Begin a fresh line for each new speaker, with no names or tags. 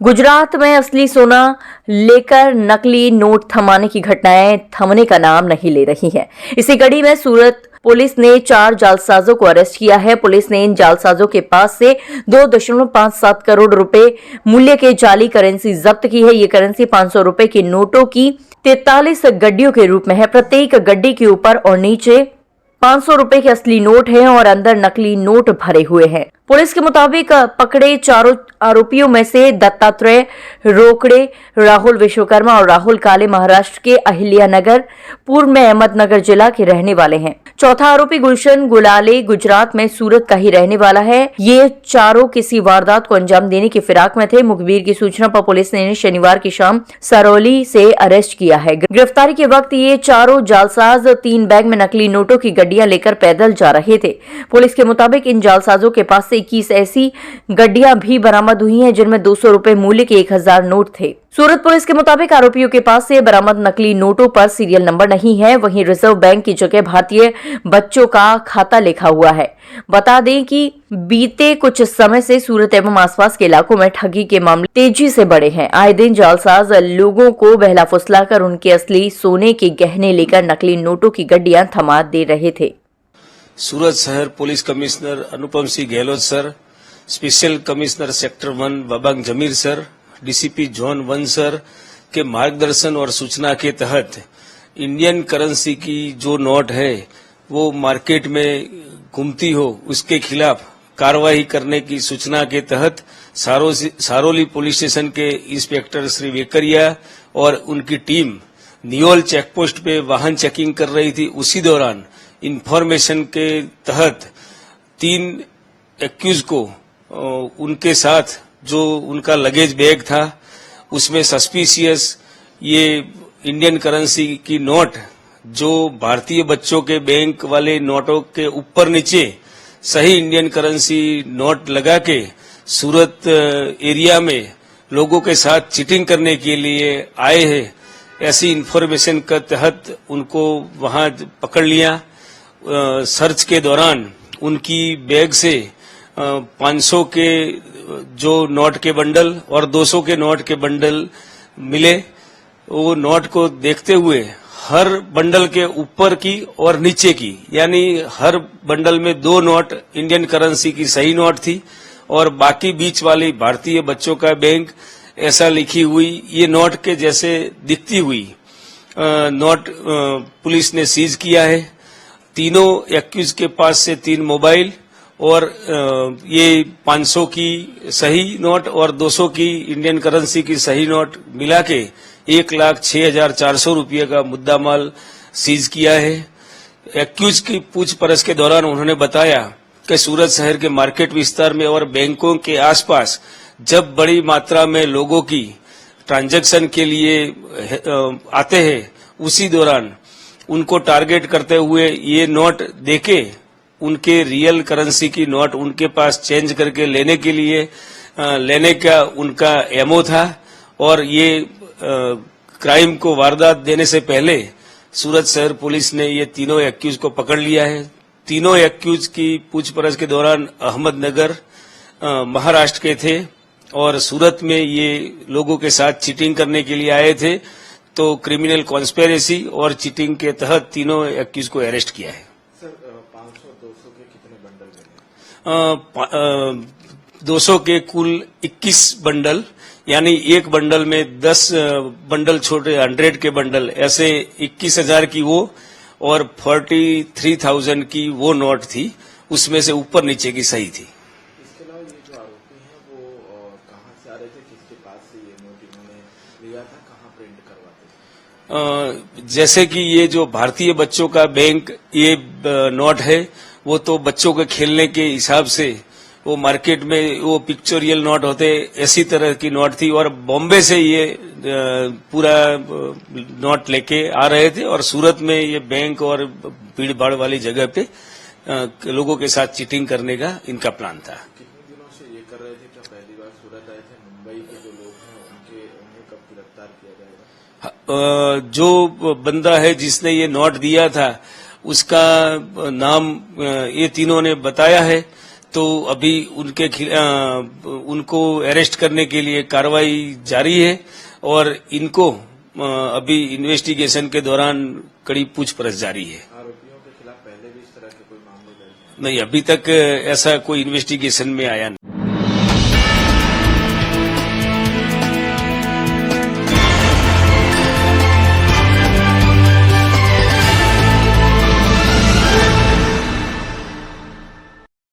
गुजरात में असली सोना लेकर नकली नोट थमाने की घटनाएं थमने का नाम नहीं ले रही हैं। इसी कड़ी में सूरत पुलिस ने 4 जालसाजों को अरेस्ट किया है। पुलिस ने इन जालसाजों के पास से 2.57 करोड़ रुपए मूल्य के जाली करेंसी जब्त की है। ये करेंसी 500 रुपए के नोटों की 43 गड्डियों के रूप में है। प्रत्येक गड्डी के ऊपर और नीचे 500 रुपए के असली नोट हैं और अंदर नकली नोट भरे हुए हैं। पुलिस के मुताबिक पकड़े चारों आरोपियों में से दत्तात्रेय रोकड़े, राहुल विश्वकर्मा और राहुल काले महाराष्ट्र के अहिल्यानगर पूर्व में अहमदनगर जिला के रहने वाले हैं। चौथा आरोपी गुलशन गुलाले गुजरात में सूरत का ही रहने वाला है। ये चारों किसी वारदात को अंजाम देने की फिराक में थे। मुखबिर की सूचना पर पुलिस ने शनिवार की शाम सरौली से अरेस्ट किया है। गिरफ्तारी के वक्त ये चारों जालसाज 3 बैग में नकली नोटों की गड्डियां लेकर पैदल जा रहे थे। पुलिस के मुताबिक इन जालसाजों के पास से 21 ऐसी गड्डियां भी बरामद हुई हैं जिनमें 200 रुपए मूल्य के 1000 नोट थे। सूरत पुलिस के मुताबिक आरोपियों के पास से बरामद नकली नोटों पर सीरियल नंबर नहीं है। वहीं रिजर्व बैंक की जगह भारतीय बच्चों का खाता लिखा हुआ है। बता दें कि बीते कुछ समय से सूरत एवं आसपास के इलाकों में ठगी के मामले तेजी से बढ़े हैं। आए दिन जालसाज लोगों को बहला फुसलाकर उनके असली सोने के गहने लेकर नकली नोटों की गड्डियां थमा दे रहे थे।
सूरत शहर police commissioner Anupam Singh Gehlot sir, special commissioner sector 1 Babang Jamir sir, DCP zone 1 sir के मार्गदर्शन और सूचना के तहत इंडियन करेंसी की जो नोट है वो मार्केट में घूमती हो उसके खिलाफ कार्रवाई करने की सूचना के तहत सारोली पुलिस स्टेशन के इंस्पेक्टर श्री वेकरिया और उनकी टीम नियोल चेकपोस्ट पे वाहन चेकिंग कर रही थी। उसी दौरान इंफॉर्मेशन के तहत 3 एक्यूज को उनके साथ जो उनका लगेज बैग था उसमें सस्पिशियस ये इंडियन करेंसी की नोट जो भारतीय बच्चों के बैंक वाले नोटों के ऊपर नीचे सही इंडियन करेंसी नोट लगा के सूरत एरिया में लोगों के साथ चीटिंग करने के लिए आए हैं, ऐसी इंफॉर्मेशन के तहत उनको वहां पकड़ लिया। सर्च के दौरान उनकी बैग से 500 के जो नोट के बंडल और 200 के नोट के बंडल मिले। वो नोट को देखते हुए हर बंडल के ऊपर की और नीचे की यानी हर बंडल में 2 नोट इंडियन करेंसी की सही नोट थी और बाकी बीच वाली भारतीय बच्चों का बैंक ऐसा लिखी हुई ये नोट के जैसे दिखती हुई नोट पुलिस ने सीज किया है। तीनों एक्यूज के पास से 3 मोबाइल और ये 500 की सही नोट और 200 की इंडियन करेंसी की सही नोट मिला के 1,06,400 रुपये का मुद्दा माल सीज किया है। एक्यूज की पूछपरछ के दौरान उन्होंने बताया कि सूरत शहर के मार्केट विस्तार में और बैंकों के आसपास जब बड़ी मात्रा में लोगों की ट्रांजैक्शन के लिए आते हैं उसी दौरान उनको टारगेट करते हुए ये नोट देके उनके रियल करेंसी की नोट उनके पास चेंज करके लेने के लिए लेने का उनका एमओ था और ये क्राइम को वारदात देने से पहले सूरत शहर पुलिस ने ये तीनों एक्यूज को पकड़ लिया है। तीनों एक्यूज की पूछपरछ के दौरान अहमदनगर महाराष्ट्र के थे और सूरत में ये लोगों के साथ चीटिंग करने के लिए आए थे, तो क्रिमिनल कॉन्स्पिरेसी और चीटिंग के तहत तीनों एक्यूज को अरेस्ट किया है। 200 के कुल 21 बंडल यानी एक बंडल में 10 बंडल छोटे 100 के बंडल ऐसे 21,000 की वो और 43,000 की वो नोट थी, उसमें से ऊपर नीचे की सही थी।
इसके अलावा ये जो आरोपी हैं वो कहाँ से आ रहे थे, किसके पास से ये नोट इन्होंने लिया था, कहाँ प्रिंट करवाते थे?
जैसे कि ये जो भारतीय बच्चों का बैंक ये नोट है वो तो बच्चों के खेलने के हिसाब से वो मार्केट में वो पिक्चोरियल नोट होते ऐसी तरह की नोट थी और बॉम्बे से ये पूरा नोट लेके आ रहे थे और सूरत में ये बैंक और भीड़ भाड़ वाली जगह पे लोगों के साथ चीटिंग करने का इनका प्लान था।
कितने दिनों से ये कर रहे थे? क्या पहली बार सूरत आए थे? मुंबई के जो लोग हैं उन्हें कब गिरफ्तार किया जाएगा?
जो बंदा है जिसने ये नोट दिया था उसका नाम ये तीनों ने बताया है। तो अभी उनको अरेस्ट करने के लिए कार्रवाई जारी है और इनको अभी इन्वेस्टिगेशन के दौरान कड़ी पूछपरछ जारी है।
आरोपियों के खिलाफ पहले भी इस तरह के कोई मामले दर्ज हैं?
नहीं, अभी तक ऐसा कोई इन्वेस्टिगेशन में आया नहीं।